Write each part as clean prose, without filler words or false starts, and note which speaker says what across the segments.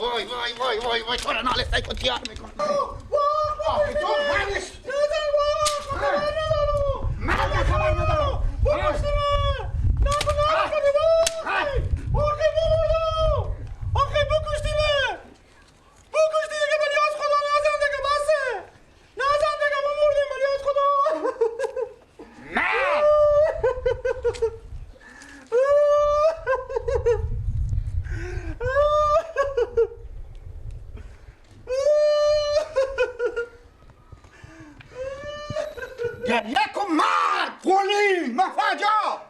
Speaker 1: وای وای وای وای وای تو را نالسته کن تیار میکن آخه تو منش من خبر ندارم
Speaker 2: بکشتی من نکنی آخه بکشتی من بکشتی دیگه ولی از خدا نزن دیگه بسه نزن دیگه ما مردیم ولی از خدا
Speaker 1: نه گریه کن مرد قولی مفاجا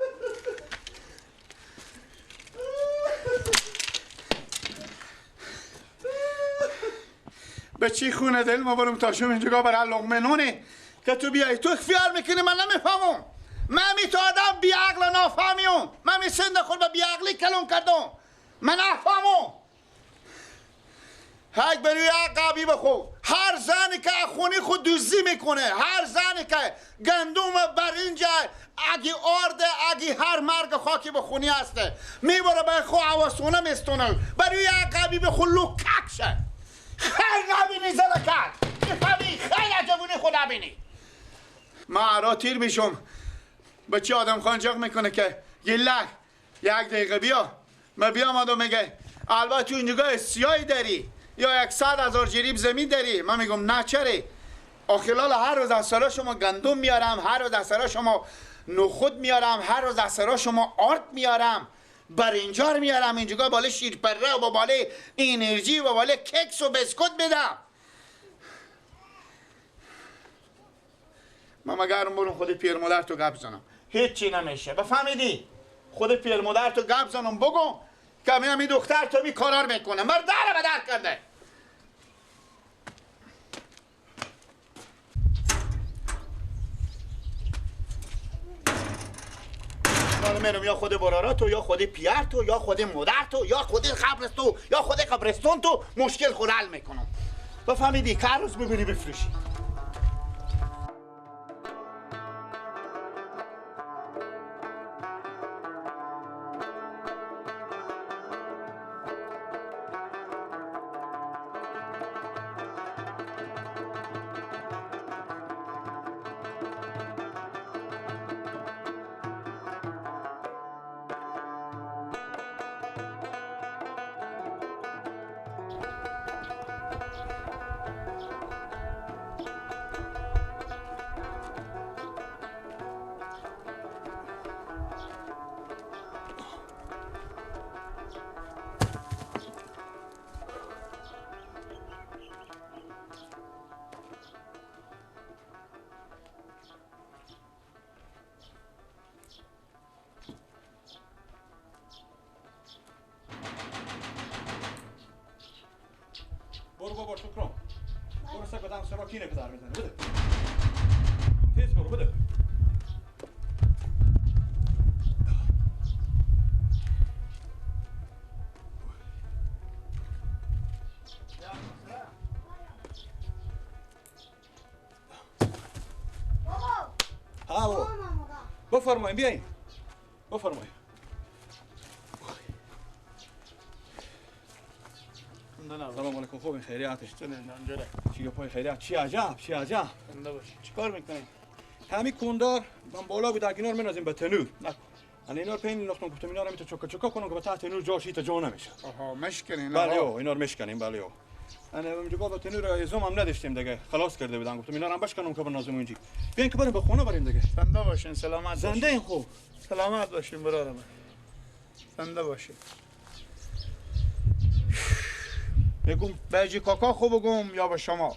Speaker 1: به چی خونه دل ما برم تا شما اینجا برای لقمه نونه که تو بیایی تو خیال میکنی من نمیفهمم من می تو آدم بی عقل و نافهمیم من می سند خود به بی عقلی کلون کردم من نفهمم هک بروی عقابی بخو هر زنی که خونی خود دوزی میکنه هر زنی که گندم برنج اگی آرده اگی هر مرگ خاکی بخونی هسته میبره به خو عواسونه میستونل بروی عقابی بخو لوکک شه خیلی نبینی زده کرد میفهمی خیلی عجبونی خود نبینی ما را تیر بیشم بچه آدم خانجاق میکنه که گله یک دقیقه بیا من بیام میگه البته تو اینجا سیاهی داری یا 100,000 جریب زمین داری من میگم نه چرا آخلال هر روز از سرا شما گندم میارم هر روز از سرا شما نخود میارم هر روز از سرا شما آرد میارم برنجار میارم اینجا بالا شیرپره و بالا انرژی و بالا ککس و بسکوت بدم من مگرم برون خود پیر مادر تو گپ زنم هیچی نمیشه بفهمیدی خود پیر مادر تو گپ زنم بگو که این دختر تو بی کارار میکنه مرد داره به در کرده میرم یا خود برارا تو یا خود پیار تو یا خود مادر تو یا خود خبرستو یا خود قبرستون تو مشکل خود حل میکنم بفهمیدی که هر روز ببینی بفروشی برو بابا شکرم برو سکت سراکینه پدر میزنه بده تیز برو بده بابا بفرمایید بیاین بفرمایید سلام علیکم خوبین خیریاتش چی پای خیریات چی عجب چی عجب زنده باشی چیکار میکنین همین کندار من بالا بود اگه اینا رو می‌نازیم به تنور انا اینا رو پین نقطه گفتم اینا رو میتونم چوکا کنم که به تحت تنور جاشی تا جا نمیشه آها مشکنین بله اینا رو مشکنیم بله انا اونجا با تنور ازم هم نداشتیم دیگه خلاص کرده بودم گفتم اینا رو هم بشکنم که بنازم اونجا بیاین که بریم به خونه بریم دیگه زنده باشین سلامت زنده این خوب سلامت باشین برادرم زنده باشین بگم به کاکا خوب بگم یا به شما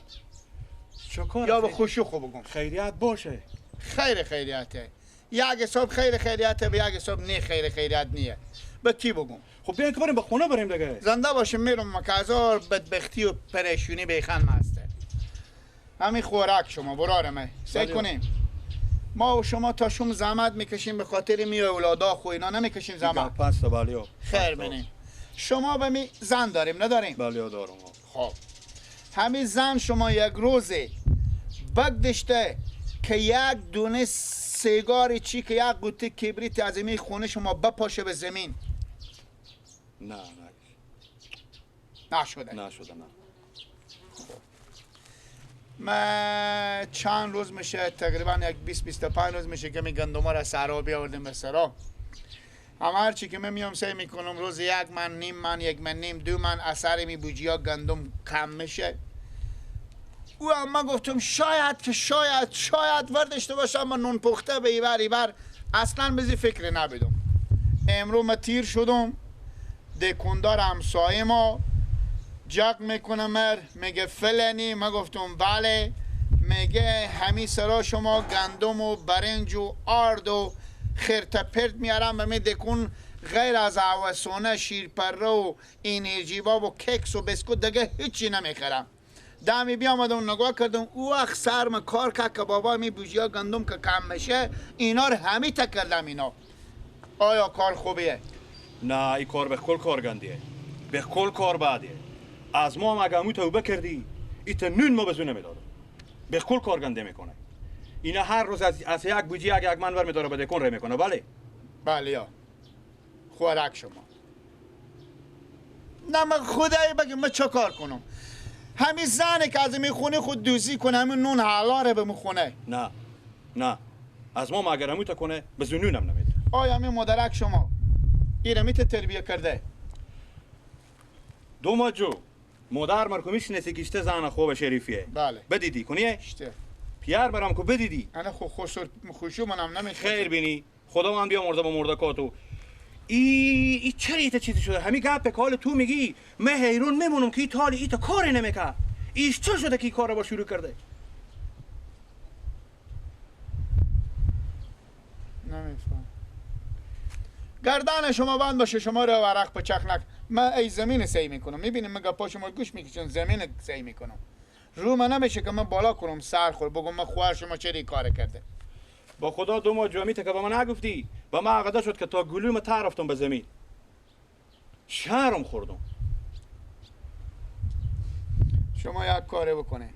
Speaker 1: یا به خوشی خوب بگم خیریت باشه خیر خیریته یک حساب خیر خیریته به یک حساب نه خیر خیریت نیه به کی بگم خب بیاین که بریم به خونه بریم دیگه زنده باشیم میرم مکازار بدبختی و پریشونی بیخان ماسته همین خوراک شما برارم سعی کنیم ما و شما تا شما زحمت میکشیم به خاطر می اولادا خو اینا نمیکشیم زحمت پس بالیو خیر بنین شما به می زن داریم نداریم؟ بله دارم خب همین زن شما یک روزه بگدشته که یک دونه سیگاری چی که یک قوطی کبریت از این خونه شما بپاشه به زمین
Speaker 3: نه
Speaker 1: نشده.
Speaker 3: نه.
Speaker 1: ما چند روز میشه، تقریبا یک 20-25 روز میشه که می گندم را سرا بیاوردیم به سرا. هم هرچی که من میام سعی میکنم روز 1 من، نیم من، 1 من نیم، 2 من اثر می بوجی ها گندم کم میشه. او اما گفتم شاید وردشته باشم من نون پخته به ایبر اصلا بزی فکر نبیدم. امرو ما تیر شدم، دکوندار همسایه ما جاک میکنه میگه فلانی. ما گفتم بله. میگه همین سرا شما گندم و برنج و آرد و خرت پرت میارم به می دکون، غیر از عوسونه، شیرپره و انرژی باب و ککس و بسکوت دیگه هیچی نمیخرم. دمی بیامدم نگاه کردم، او وقت سرم کار که بابا می بوجیا گندم که کم میشه اینا رو همی تکردم. اینا آیا کار خوبیه؟
Speaker 3: نه، این کار به کل کار گندیه، به کل کار بعدیه. از ما هم اگه همون توبه کردی ایت نون ما بزونه میدادم. به کل کار گنده میکنه. اینا هر روز از یک بوجی اگه یک من میداره بده کن ره میکنه.
Speaker 1: بله یا خوراک شما. نه من خدایی بگم من چه کار کنم؟ همین زنی که از میخونه خود دوزی کنه، همین نون حلاره به میخونه.
Speaker 3: نه از ما اگر همون تا کنه به زنونم نمیده.
Speaker 1: آیا همین مدرک شما ایره میته تربیه کرده؟
Speaker 3: دوما جو مادر مرکومیش نسیکیشته زن خوب شریفیه.
Speaker 1: بله.
Speaker 3: بدیدی کنیه؟
Speaker 1: اشته
Speaker 3: پیار برام که بدیدی.
Speaker 1: انا خوشو منم نمیشه.
Speaker 3: خیر بینی خدا من بیا مرده با مرده کاتو. ای چرا ایتا چیزی شده؟ همین گپ کال تو میگی من حیرون میمونم که ایتالی ایتا کاری نمیکرد. ایش چه شده که این کار رو با شروع کرده؟
Speaker 1: نمیفهم. گردن شما بند باشه، شما رو ورق پچک نک. من ای زمین سعی میکنم، میبینیم من گپا شما گوش میکشن، زمین سعی میکنم. رو من نمیشه که من بالا کنم سر خور بگم من خوار شما چه کار کرده.
Speaker 3: با خدا دوما جوامی تا که به من نگفتی با من عقده شد که تا گلوم تا رفتم به زمین. شرم خوردم.
Speaker 1: شما یک کاری بکنه،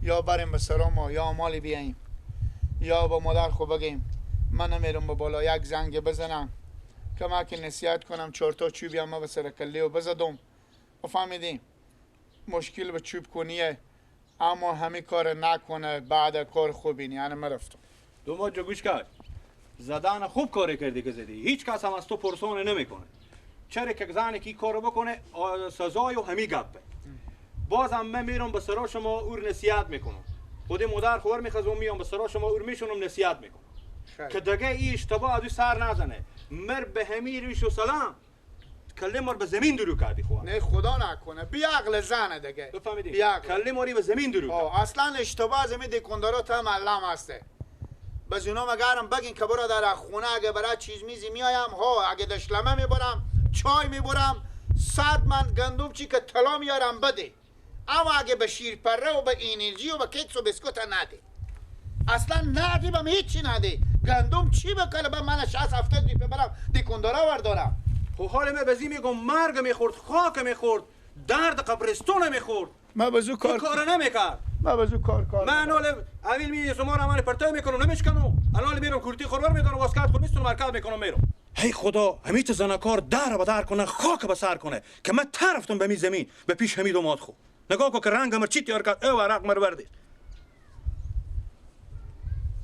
Speaker 1: یا بریم به سرام یا مالی بیاییم، یا با مادر خوب بگیم من نمیرم به بالا، یک زنگ بزنم که من که نصیحت کنم 4 تا چوبی هم به سر کله و بزدم. فهمیدیم مشکل به چوب کنیه، اما همین کار نکنه بعد کار خوبی نی. یعنی من رفتم.
Speaker 3: دوما جو گوش کرد زدن خوب کاری کردی که زدی. هیچ کس هم از تو پرسونه نمیکنه. چرا که زنی که کارو بکنه سزای و همین گپه. بازم من میرم به سرا شما اور نصیحت میکنم. خود مادر خبر میخوام میام به سرا شما اور میشونم نصیحت میکنم که دیگه این اشتباه از سر نزنه. مر به همین ریش و سلام کله مار به زمین درو کردی خو.
Speaker 1: نه خدا نکنه بی عقل زنه دیگه.
Speaker 3: تو فهمیدی؟
Speaker 1: بی عقل.
Speaker 3: کله ماری به زمین درو.
Speaker 1: اصلا اشتباه از می دکندارات هم علم هسته. بس اونا مگرم بگین که برادر خونه اگه برای چیز میزی میایم ها، اگه دشلمه میبرم چای میبرم 100 من گندم چی که طلا میارم بده، اما اگه به شیرپره و به انرژی و به کیکس و بسکوت نده. اصلا ندی بهم هیچی نده. گندم چی بکنه به من 60-70 روپیه برم دکندارا وردارم.
Speaker 3: خب حال من بزی میگم مرگ میخورد، خاک میخورد، درد قبرستون میخورد.
Speaker 1: ما بزو
Speaker 3: کار نمیکرد.
Speaker 1: ما بزو کار
Speaker 3: من حال اول می شما را من پرتای میکنم نمیشکنم. الان میرم کورتی خورور میکنم واسکات خود میستون مرکز میکنم میرم. هی خدا همیت زنکار در به در کنه، خاک به سر کنه که من طرفتم به می زمین به پیش همین دومات خو. نگاه کو که رنگ امر چی تیار کرد او عرق مر وردی.